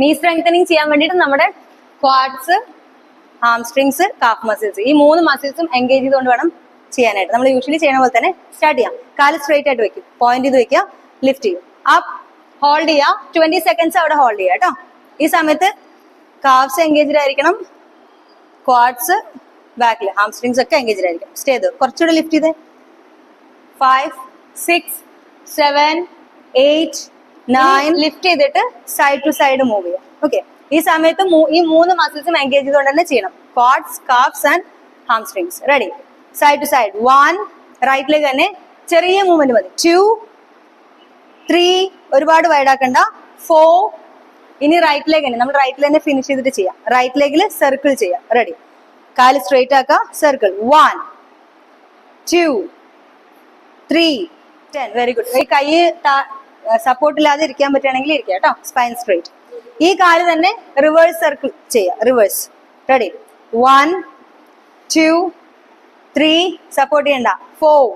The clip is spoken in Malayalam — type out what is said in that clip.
നീ സ്ട്രെങ്തനിങ് ചെയ്യാൻ വേണ്ടിയിട്ട് നമ്മുടെ ക്വാഡ്സ്, ഹാംസ്ട്രിങ്സ്, കാഫ് മസിൽസ്, ഈ 3 മസിൽസും എൻഗേജ് ചെയ്തുകൊണ്ട് വേണം ചെയ്യാനായിട്ട്. നമ്മൾ യൂഷ്വലി ചെയ്യണ പോലെ തന്നെ സ്റ്റാർട്ട് ചെയ്യാം. കാല് സ്ട്രേറ്റ് ആയിട്ട് വെക്കും, പോയിന്റ് ചെയ്ത് വെക്കുക, ലിഫ്റ്റ് ചെയ്യും, അപ്പ്, ഹോൾഡ് ചെയ്യുക, 20 seconds അവിടെ ഹോൾഡ് ചെയ്യുക കേട്ടോ. ഈ സമയത്ത് കാഫ്സ് എൻഗേജ്ഡ് ആയിരിക്കണം, ക്വാഡ്സ്, ബാക്കിൽ ഹാംസ്ട്രിങ്സ് ഒക്കെ എൻഗേജ്ഡ് ആയിരിക്കും. സ്റ്റേ ചെയ്ത് കുറച്ചുകൂടെ ലിഫ്റ്റ് ചെയ്തേ. 5, 6, 7, 8, 9 ലിഫ്റ്റ് ചെയ്തിട്ട് സൈഡ് ടു സൈഡ് മൂവ് ചെയ്യാം. ഓക്കെ, ഈ സമയത്ത് ഈ 3 മസിൽസും എൻഗേജ് ചെയ്തുകൊണ്ട് തന്നെ ചെയ്യണം, quads, calves and hamstrings. Ready, side to side. 1, right leg തന്നെ ചെറിയ മൂവ്മെന്റ് മതി. 2, 3, ഒരുപാട് വൈഡ് ആക്കണ്ട. 4, ഇനി റൈറ്റ് ലെഗ് തന്നെ നമ്മൾ റൈറ്റ് ലെഗ് ഫിനിഷ് ചെയ്തിട്ട് ചെയ്യാം. റൈറ്റ് ലെഗിൽ സർക്കിൾ ചെയ്യാം. റെഡി, കാല് സ്ട്രേറ്റ് ആക്കുക, സർക്കിൾ. 1, 2, 3, 10. Very good. ഈ കൈ സപ്പോർട്ട് ഇല്ലാതെ ഇരിക്കാൻ പറ്റുകയാണെങ്കിൽ ഇരിക്കുക കേട്ടോ, സ്പൈൻ സ്ട്രേറ്റ്. ഈ കാല് തന്നെ റിവേഴ്സ് സർക്കിൾ ചെയ്യാം, റിവേഴ്സ്. റെഡി, 1, 2, 3, സപ്പോർട്ട് ചെയ്യണ്ട. 4,